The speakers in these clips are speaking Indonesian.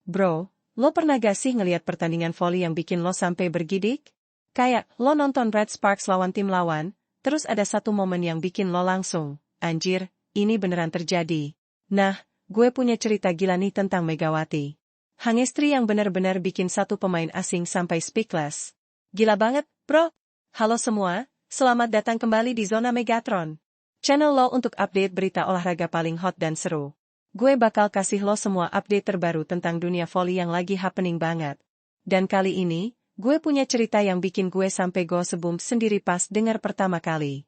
Bro, lo pernah gak sih ngeliat pertandingan voli yang bikin lo sampai bergidik? Kayak, lo nonton Red Sparks lawan tim lawan, terus ada satu momen yang bikin lo langsung, anjir, ini beneran terjadi. Nah, gue punya cerita gila nih tentang Megawati. Hangestri yang bener-bener bikin satu pemain asing sampai speechless. Gila banget, bro. Halo semua, selamat datang kembali di Zona Megatron. Channel lo untuk update berita olahraga paling hot dan seru. Gue bakal kasih lo semua update terbaru tentang dunia voli yang lagi happening banget. Dan kali ini, gue punya cerita yang bikin gue sampai goosebumps sendiri pas denger pertama kali.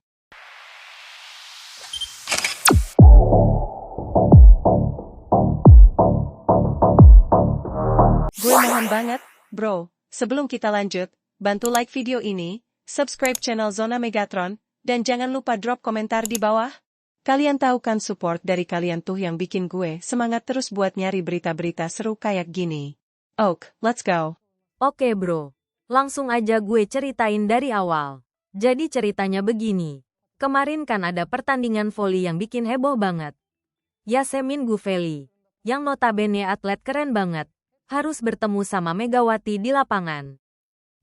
Gue mohon banget, bro, sebelum kita lanjut, bantu like video ini, subscribe channel Zona Megatron, dan jangan lupa drop komentar di bawah. Kalian tahu kan support dari kalian tuh yang bikin gue semangat terus buat nyari berita-berita seru kayak gini. Oke, let's go. Oke bro, langsung aja gue ceritain dari awal. Jadi ceritanya begini. Kemarin kan ada pertandingan voli yang bikin heboh banget. Yasemin Gufeli, yang notabene atlet keren banget, harus bertemu sama Megawati di lapangan.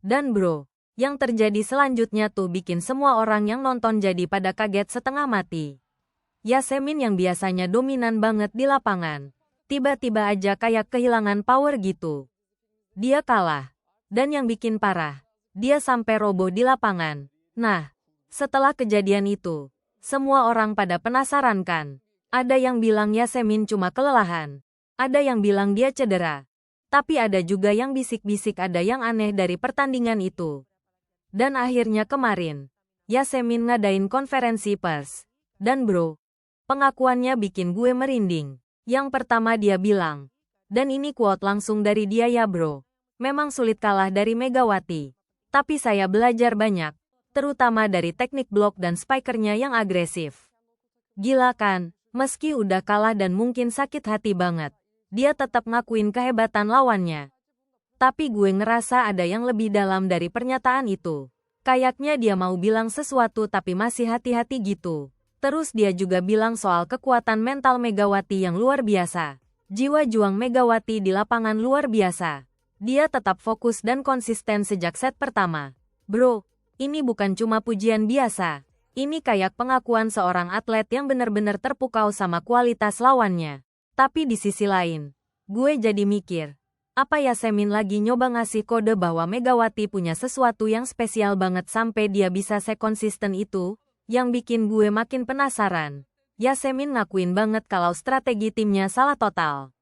Dan bro, yang terjadi selanjutnya tuh bikin semua orang yang nonton jadi pada kaget setengah mati. Yasemin yang biasanya dominan banget di lapangan, tiba-tiba aja kayak kehilangan power gitu. Dia kalah. Dan yang bikin parah, dia sampai roboh di lapangan. Nah, setelah kejadian itu, semua orang pada penasaran kan. Ada yang bilang Yasemin cuma kelelahan. Ada yang bilang dia cedera. Tapi ada juga yang bisik-bisik ada yang aneh dari pertandingan itu. Dan akhirnya kemarin, Yasemin ngadain konferensi pers. Dan bro, pengakuannya bikin gue merinding. Yang pertama dia bilang, dan ini quote langsung dari dia ya bro. Memang sulit kalah dari Megawati. Tapi saya belajar banyak, terutama dari teknik blok dan spikernya yang agresif. Gila kan, meski udah kalah dan mungkin sakit hati banget, dia tetap ngakuin kehebatan lawannya. Tapi gue ngerasa ada yang lebih dalam dari pernyataan itu. Kayaknya dia mau bilang sesuatu tapi masih hati-hati gitu. Terus dia juga bilang soal kekuatan mental Megawati yang luar biasa. Jiwa juang Megawati di lapangan luar biasa. Dia tetap fokus dan konsisten sejak set pertama. Bro, ini bukan cuma pujian biasa. Ini kayak pengakuan seorang atlet yang benar-benar terpukau sama kualitas lawannya. Tapi di sisi lain, gue jadi mikir, apa Yasemin lagi nyoba ngasih kode bahwa Megawati punya sesuatu yang spesial banget sampai dia bisa sekonsisten itu? Yang bikin gue makin penasaran. Yasemin ngakuin banget kalau strategi timnya salah total.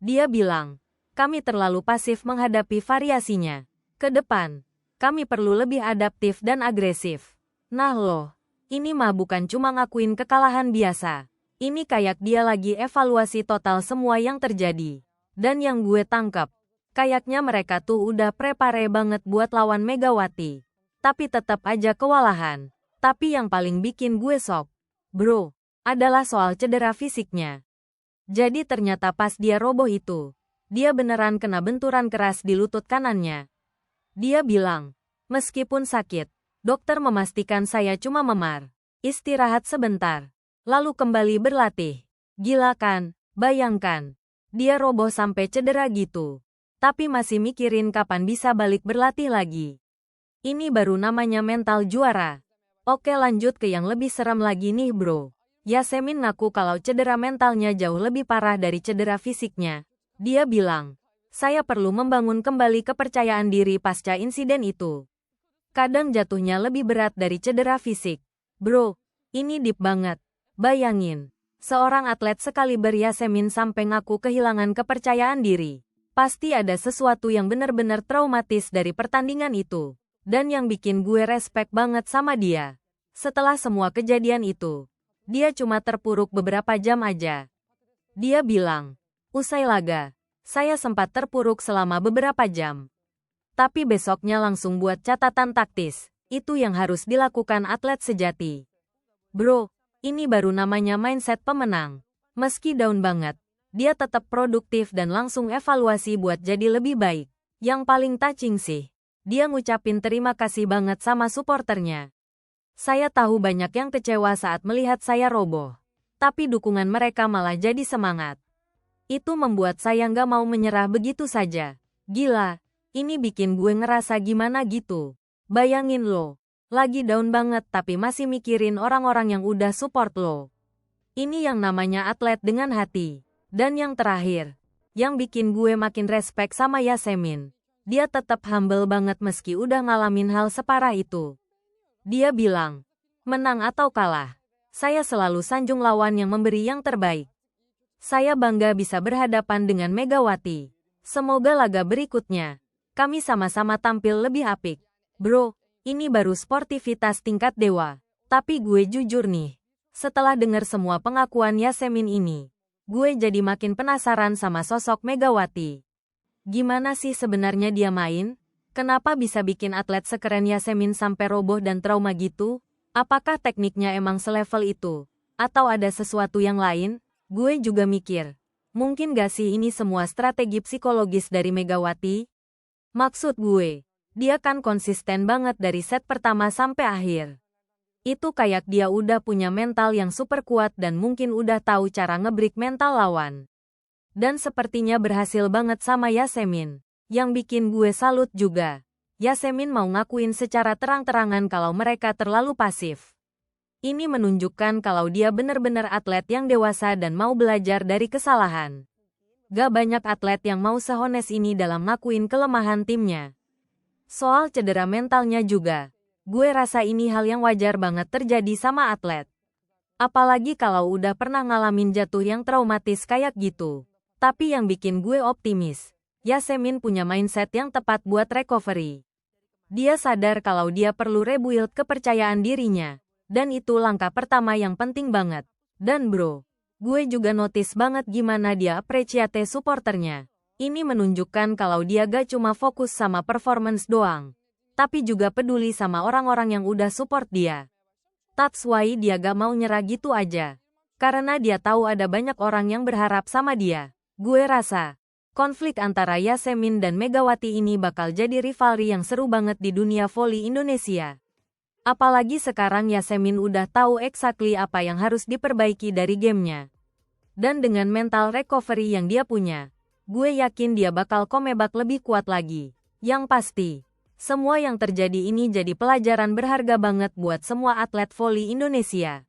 Dia bilang, kami terlalu pasif menghadapi variasinya. Ke depan, kami perlu lebih adaptif dan agresif. Nah loh, ini mah bukan cuma ngakuin kekalahan biasa. Ini kayak dia lagi evaluasi total semua yang terjadi. Dan yang gue tangkap, kayaknya mereka tuh udah prepare banget buat lawan Megawati. Tapi tetap aja kewalahan. Tapi yang paling bikin gue shock, bro, adalah soal cedera fisiknya. Jadi ternyata pas dia roboh itu, dia beneran kena benturan keras di lutut kanannya. Dia bilang, meskipun sakit, dokter memastikan saya cuma memar. Istirahat sebentar, lalu kembali berlatih. Gila kan, bayangkan, dia roboh sampai cedera gitu. Tapi masih mikirin kapan bisa balik berlatih lagi. Ini baru namanya mental juara. Oke lanjut ke yang lebih serem lagi nih bro. Yasemin ngaku kalau cedera mentalnya jauh lebih parah dari cedera fisiknya. Dia bilang, saya perlu membangun kembali kepercayaan diri pasca insiden itu. Kadang jatuhnya lebih berat dari cedera fisik. Bro, ini deep banget. Bayangin, seorang atlet sekaliber Yasemin sampai ngaku kehilangan kepercayaan diri. Pasti ada sesuatu yang benar-benar traumatis dari pertandingan itu. Dan yang bikin gue respect banget sama dia. Setelah semua kejadian itu, dia cuma terpuruk beberapa jam aja. Dia bilang, usai laga, saya sempat terpuruk selama beberapa jam. Tapi besoknya langsung buat catatan taktis. Itu yang harus dilakukan atlet sejati. Bro, ini baru namanya mindset pemenang. Meski down banget, dia tetap produktif dan langsung evaluasi buat jadi lebih baik. Yang paling touching sih, dia ngucapin terima kasih banget sama suporternya. Saya tahu banyak yang kecewa saat melihat saya roboh. Tapi dukungan mereka malah jadi semangat. Itu membuat saya nggak mau menyerah begitu saja. Gila, ini bikin gue ngerasa gimana gitu. Bayangin lo, lagi down banget tapi masih mikirin orang-orang yang udah support lo. Ini yang namanya atlet dengan hati. Dan yang terakhir, yang bikin gue makin respect sama Yasemin. Dia tetap humble banget meski udah ngalamin hal separah itu. Dia bilang, menang atau kalah, saya selalu sanjung lawan yang memberi yang terbaik. Saya bangga bisa berhadapan dengan Megawati. Semoga laga berikutnya, kami sama-sama tampil lebih apik. Bro, ini baru sportivitas tingkat dewa. Tapi gue jujur nih, setelah dengar semua pengakuan Yasemin ini, gue jadi makin penasaran sama sosok Megawati. Gimana sih sebenarnya dia main? Kenapa bisa bikin atlet sekeren Yasemin sampai roboh dan trauma gitu? Apakah tekniknya emang selevel itu? Atau ada sesuatu yang lain? Gue juga mikir, mungkin gak sih ini semua strategi psikologis dari Megawati? Maksud gue, dia kan konsisten banget dari set pertama sampai akhir. Itu kayak dia udah punya mental yang super kuat dan mungkin udah tahu cara ngebreak mental lawan. Dan sepertinya berhasil banget sama Yasemin. Yang bikin gue salut juga, Yasemin mau ngakuin secara terang-terangan kalau mereka terlalu pasif. Ini menunjukkan kalau dia benar-benar atlet yang dewasa dan mau belajar dari kesalahan. Gak banyak atlet yang mau sehones ini dalam ngakuin kelemahan timnya. Soal cedera mentalnya juga, gue rasa ini hal yang wajar banget terjadi sama atlet. Apalagi kalau udah pernah ngalamin jatuh yang traumatis kayak gitu. Tapi yang bikin gue optimis, Yasemin punya mindset yang tepat buat recovery. Dia sadar kalau dia perlu rebuild kepercayaan dirinya. Dan itu langkah pertama yang penting banget. Dan bro, gue juga notice banget gimana dia apresiate supporternya. Ini menunjukkan kalau dia gak cuma fokus sama performance doang, tapi juga peduli sama orang-orang yang udah support dia. That's why dia gak mau nyerah gitu aja. Karena dia tahu ada banyak orang yang berharap sama dia. Gue rasa, konflik antara Yasemin dan Megawati ini bakal jadi rivalry yang seru banget di dunia voli Indonesia. Apalagi sekarang Yasemin udah tahu exactly apa yang harus diperbaiki dari gamenya. Dan dengan mental recovery yang dia punya, gue yakin dia bakal comeback lebih kuat lagi. Yang pasti, semua yang terjadi ini jadi pelajaran berharga banget buat semua atlet voli Indonesia.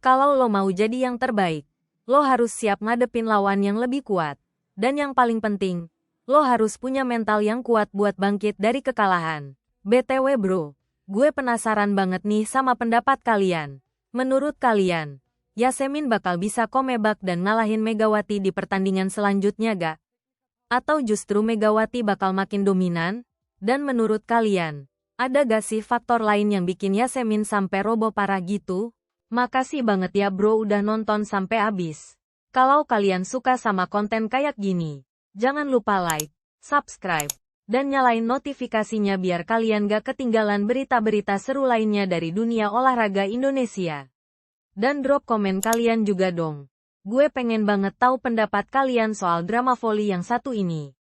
Kalau lo mau jadi yang terbaik, lo harus siap ngadepin lawan yang lebih kuat. Dan yang paling penting, lo harus punya mental yang kuat buat bangkit dari kekalahan. BTW bro, gue penasaran banget nih sama pendapat kalian. Menurut kalian, Yasemin bakal bisa comeback dan ngalahin Megawati di pertandingan selanjutnya gak? Atau justru Megawati bakal makin dominan? Dan menurut kalian, ada gak sih faktor lain yang bikin Yasemin sampai roboh parah gitu? Makasih banget ya bro udah nonton sampai habis. Kalau kalian suka sama konten kayak gini, jangan lupa like, subscribe, dan nyalain notifikasinya biar kalian gak ketinggalan berita-berita seru lainnya dari dunia olahraga Indonesia. Dan drop komen kalian juga dong. Gue pengen banget tahu pendapat kalian soal drama voli yang satu ini.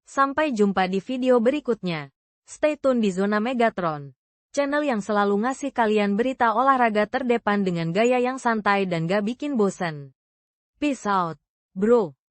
Sampai jumpa di video berikutnya. Stay tune di Zona Megatron, channel yang selalu ngasih kalian berita olahraga terdepan dengan gaya yang santai dan gak bikin bosan. Peace out, bro.